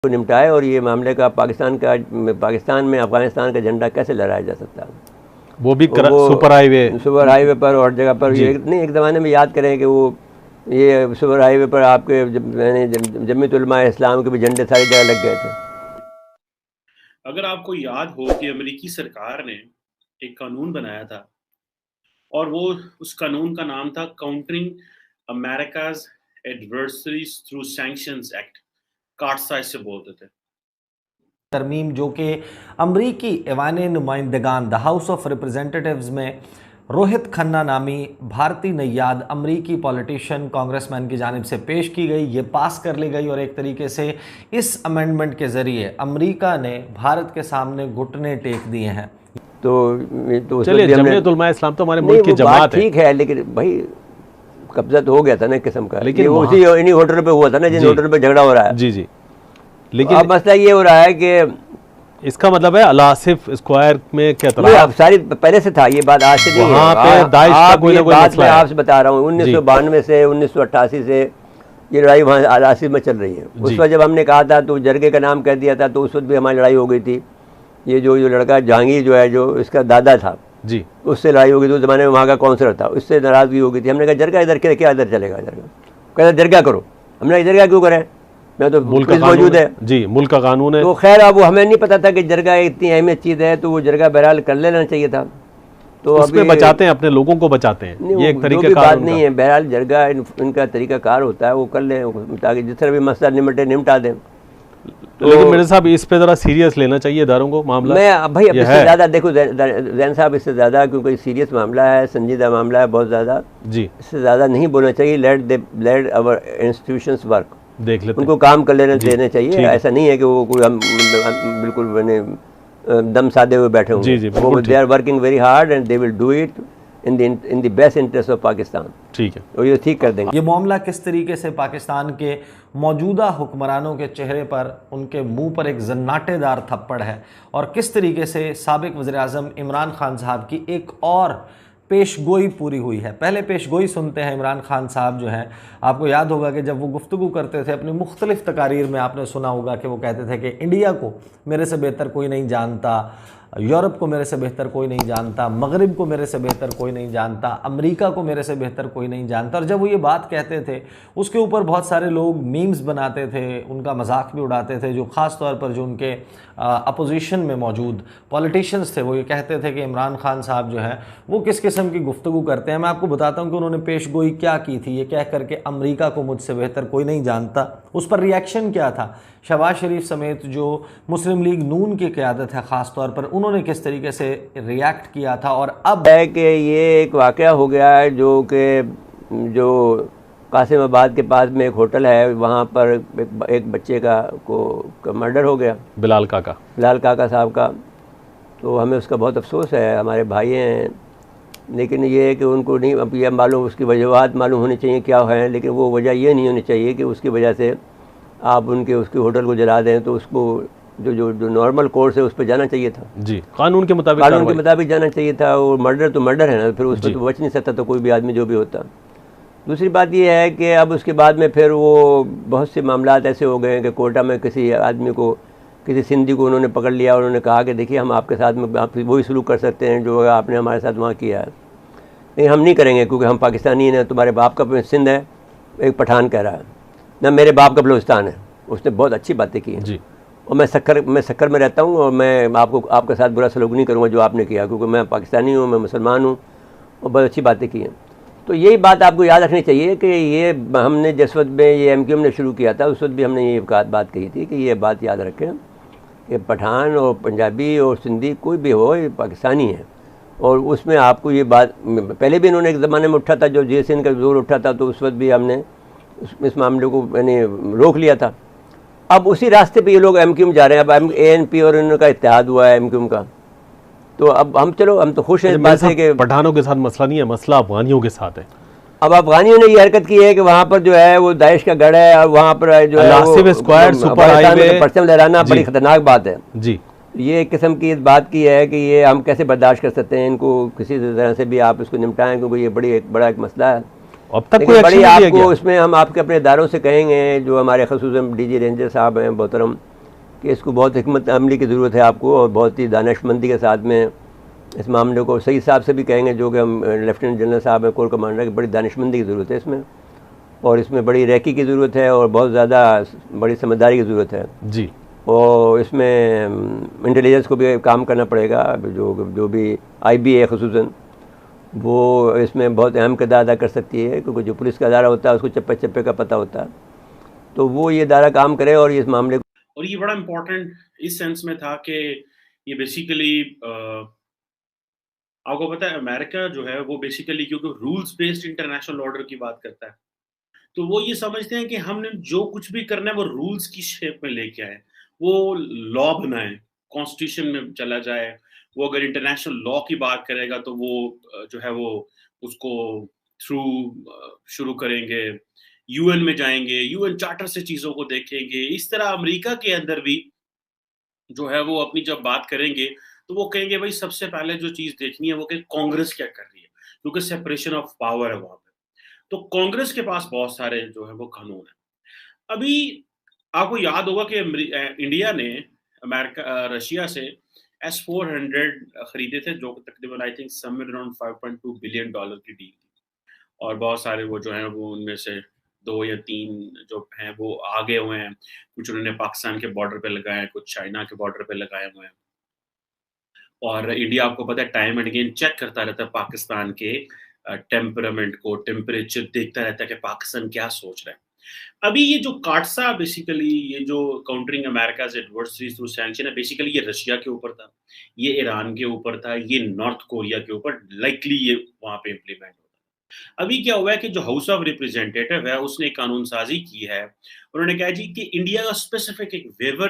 को निपटाए और ये मामले का पाकिस्तान में अफगानिस्तान का झंडा कैसे लहराया जा सकता है, वो भी सुपर हाईवे पर और जगह पर। ये नहीं, एक ज़माने में याद करें कि वो ये सुपर हाईवे पर आपके जमीयत उलमा इस्लाम के भी झंडे सारी जगह लग गए थे। अगर आपको याद हो कि अमेरिकी सरकार ने एक कानून बनाया था और वो उस कानून का नाम था countering America's adversaries through sanctions act, CAATSA इसे बोलते थे। तरमीम जो कि अमरीकी ऐवान नुमाइंदगान द हाउस ऑफ रिप्रेजेंटेटिव्स में रोहित खन्ना नामी भारतीय नैयाद अमरीकी पॉलिटिशियन कांग्रेसमैन की जानिब से पेश की गई, ये पास कर ली गई और एक तरीके से इस अमेंडमेंट के ज़रिए अमरीका ने भारत के सामने घुटने टेक दिए हैं। तो चलिए, जमीयत उलमा इस्लाम तो हमारे मुल्क की जमात है, ठीक है, लेकिन भाई कब्जा तो हो गया था ना किस्म का, लेकिन उसी इन्हीं होटल पे हुआ था ना जिन होटल पे झगड़ा हो रहा है। जी जी, लेकिन अब मसला ये हो रहा है कि इसका मतलब है अलासिफ स्क्वायर में क्या था, सारी पहले से था ये बात, आज से नहीं है। वहाँ पे दाइश का कोई ना कोई मसला है। आपसे बता रहा हूँ 1992 से 1988 से ये लड़ाई वहाँ अलासिफ में चल रही है। उस वक्त जब हमने कहा था तो जरगे का नाम कह दिया था, तो उस वक्त भी हमारी लड़ाई हो गई थी। ये जो लड़का जहांगीर जो है, जो इसका दादा था जी, उससे लड़ाई हो गई थी। उस ज़माने में वहाँ का काउंसलर था, उससे नाराज़गी हो गई थी। हमने कहा जरगा इधर क्या इधर चलेगा, जरगा कहता जरगा करो। हमने जरगा क्यों करें, मैं तो मुल्क मौजूद है जी, मुल्क का कानून है। तो खैर अब वो हमें नहीं पता था कि जरगा इतनी अहमियत चीज़ है, तो वो जरगा बहरहाल कर लेना चाहिए था। तो उसमें बचाते हैं, अपने लोगों को बचाते हैं, ये एक तरीका बात नहीं है। बहरहाल जरगा इनका तरीका कार होता है, वो कर लें ताकि जिस तरह भी मसला निमटा दें। तो लेकिन मेरे साहब इस पे ज़रा सीरियस लेना चाहिए इदारों को मामला। मैं भाई अब इससे ज़्यादा देखो जैन साहब, इससे ज़्यादा क्योंकि सीरियस मामला है, संजीदा मामला है बहुत ज़्यादा जी, इससे ज़्यादा नहीं बोलना चाहिए। लेट आवर इंस्टीट्यूशंस वर्क, देख लेते उनको काम कर देने चाहिए। ऐसा नहीं है कि वो कोई हम बिल्कुल मैंने दम साधे हुए बैठे होंगे। They are working very hard and they will do it in the best interest of Pakistan. ठीक है, और ये ठीक कर देंगे। ये मामला किस तरीके से पाकिस्तान के मौजूदा हुक्मरानों के चेहरे पर, उनके मुंह पर एक जन्नाटेदार थप्पड़ है, और किस तरीके से साबिक वज़ीर-ए-आज़म इमरान खान साहब की एक और पेशगोई पूरी हुई है। पहले पेशगोई सुनते हैं। इमरान खान साहब जो हैं, आपको याद होगा कि जब वो गुफ्तगू करते थे अपनी मुख्तलिफ तकारीर में, आपने सुना होगा कि वो कहते थे कि इंडिया को मेरे से बेहतर कोई नहीं जानता, यूरोप को मेरे से बेहतर कोई नहीं जानता, मगरिब को मेरे से बेहतर कोई नहीं जानता, अमेरिका को मेरे से बेहतर कोई नहीं जानता। और जब वो ये बात कहते थे उसके ऊपर बहुत सारे लोग मीम्स बनाते थे, उनका मजाक भी उड़ाते थे। जो ख़ास तौर पर जो उनके अपोजिशन में मौजूद पॉलिटिशियंस थे, वो ये कहते थे कि इमरान खान साहब जो हैं वो किस किस्म की गुफ्तगू करते हैं। मैं आपको बताता हूँ कि उन्होंने पेशगोई क्या की थी। ये कह करके अमेरिका को मुझसे बेहतर कोई नहीं जानता, उस पर रिएक्शन क्या था। शहबाज शरीफ समेत जो मुस्लिम लीग नून की क़यादत है ख़ास तौर पर, उन्होंने किस तरीके से रिएक्ट किया था। और अब है कि ये एक वाक़या हो गया है जो कासिमाबाद के पास में एक होटल है, वहाँ पर एक बच्चे का मर्डर हो गया, बिलाल काका साहब का। तो हमें उसका बहुत अफसोस है, हमारे भाई हैं, लेकिन ये है कि उनको नहीं अब यह मालूम, उसकी वजूहात मालूम होनी चाहिए क्या है, लेकिन वो वजह ये नहीं होनी चाहिए कि उसकी वजह से आप उसके होटल को जला दें। तो उसको जो नॉर्मल कोर्स है उस पर जाना चाहिए था जी, कानून के मुताबिक जाना चाहिए था। वो मर्डर तो मर्डर है ना, फिर उस पर तो बच नहीं सकता तो कोई भी आदमी जो भी होता। दूसरी बात यह है कि अब उसके बाद में फिर वो बहुत से मामलात ऐसे हो गए कि कोर्टा में किसी आदमी को, किसी सिंधी को उन्होंने पकड़ लिया और उन्होंने कहा कि देखिए हम आपके साथ में आप वही सलूक कर सकते हैं जो आपने हमारे साथ वहाँ किया है, नहीं हम नहीं करेंगे क्योंकि हम पाकिस्तानी हैं। तुम्हारे बाप का सिंध है, एक पठान कह रहा है ना, मेरे बाप का बलूचिस्तान है। उसने बहुत अच्छी बातें की हैं जी। और मैं सक्कर में रहता हूँ और मैं आपके साथ बुरा सलूक नहीं करूँगा जो आपने किया, क्योंकि मैं पाकिस्तानी हूँ, मैं मुसलमान हूँ, और बहुत अच्छी बातें की हैं। तो यही बात आपको याद रखनी चाहिए कि ये हमने जिस वक्त में ये MQM ने शुरू किया था उस वक्त भी हमने ये बात कही थी कि ये बात याद रखें कि पठान और पंजाबी और सिंधी कोई भी हो, ये पाकिस्तानी है। और उसमें आपको ये बात पहले भी इन्होंने एक ज़माने में उठा था, जो JSN का जोर उठा था, तो उस वक्त भी हमने इस मामले को मैंने रोक लिया था। अब उसी रास्ते पे ये लोग MQM जा रहे हैं। अब ANP और इनका इत्तेहाद हुआ है MQM का, तो अब हम तो खुश हैं इस बात से कि पठानों के साथ मसला नहीं है, मसला अफगानियों के साथ है। अब अफगानियों ने ये हरकत की है कि वहाँ पर जो है वो दाइश का गढ़ है और वहाँ पर जो है स्क्वायर सुपर हाईवे परचम लहराना बड़ी खतरनाक बात है जी। ये एक किस्म की इस बात की है कि ये हम कैसे बर्दाश्त कर सकते हैं, इनको किसी तरह से भी आप इसको निपटाएं, क्योंकि ये बड़ा एक मसला है। अब तक कोई बड़ी आपको इसमें हम आपके अपने इदारों से कहेंगे, जो हमारे ख़ुसूसन DG रेंजर साहब हैं मोहतरम, कि इसको बहुत हिकमत अमली की ज़रूरत है आपको, और बहुत ही दानिशमंदी के साथ में इस मामले को सही हिसाब से भी कहेंगे, जो कि हम लेफ्टिनेंट जनरल साहब हैं कोर कमांडर की, बड़ी दानिशमंदी की ज़रूरत है इसमें, और इसमें बड़ी रैकी की ज़रूरत है, और बहुत ज़्यादा बड़ी समझदारी की ज़रूरत है जी। और इसमें इंटेलिजेंस को भी काम करना पड़ेगा। जो भी IB है ख़ुसूसन, वो इसमें बहुत अहम किरदार अदा कर सकती है, क्योंकि जो पुलिस का अदारा होता है उसको चप्पे चप्पे का पता होता है, तो वो ये अदारा काम करे और इस मामले को। और ये बड़ा इम्पोर्टेंट इस सेंस में था कि ये बेसिकली आपको पता है अमेरिका जो है वो बेसिकली क्योंकि रूल्स बेस्ड इंटरनेशनल ऑर्डर की बात करता है, तो वो ये समझते हैं कि हमने जो कुछ भी करना है वो रूल्स की शेप में लेके आए, वो लॉ बनाए, कॉन्स्टिट्यूशन में चला जाए। वो अगर इंटरनेशनल लॉ की बात करेगा तो वो जो है वो उसको थ्रू शुरू करेंगे, UN में जाएंगे, UN चार्टर से चीजों को देखेंगे। इस तरह अमेरिका के अंदर भी जो है वो अपनी जब बात करेंगे तो वो कहेंगे भाई सबसे पहले जो चीज देखनी है वो कि कांग्रेस क्या कर रही है, क्योंकि सेपरेशन ऑफ पावर है वहां पे। तो कांग्रेस के पास बहुत सारे जो है वो कानून है। अभी आपको याद होगा कि इंडिया ने रशिया से S-400 खरीदे थे, जो तकरीबन I think somewhere around $5.2 billion की डील थी, और बहुत सारे वो जो है वो उनमें से 2 या 3 जो हैं वो आगे हुए हैं, कुछ उन्होंने पाकिस्तान के बॉर्डर पे लगाए हैं, कुछ चाइना के बॉर्डर पे लगाए हुए हैं। और इंडिया आपको पता है टाइम एंड अगेन चेक करता रहता है पाकिस्तान के टेम्परामेंट को, टेम्परेचर देखता रहता है कि पाकिस्तान क्या सोच रहा है। अभी ये जो काटसा बेसिकली ये जो countering America's adversaries through sanction है, बेसिकली ये रशिया के ऊपर था, ये ईरान के ऊपर था, ये नॉर्थ कोरिया के ऊपर लाइकली ये वहां पे इम्प्लीमेंट होता। अभी क्या हुआ है कि जो हाउस ऑफ रिप्रेजेंटेटिव है उसने कानून साजी की है, उन्होंने कहा जी कि इंडिया का स्पेसिफिक एक वेवर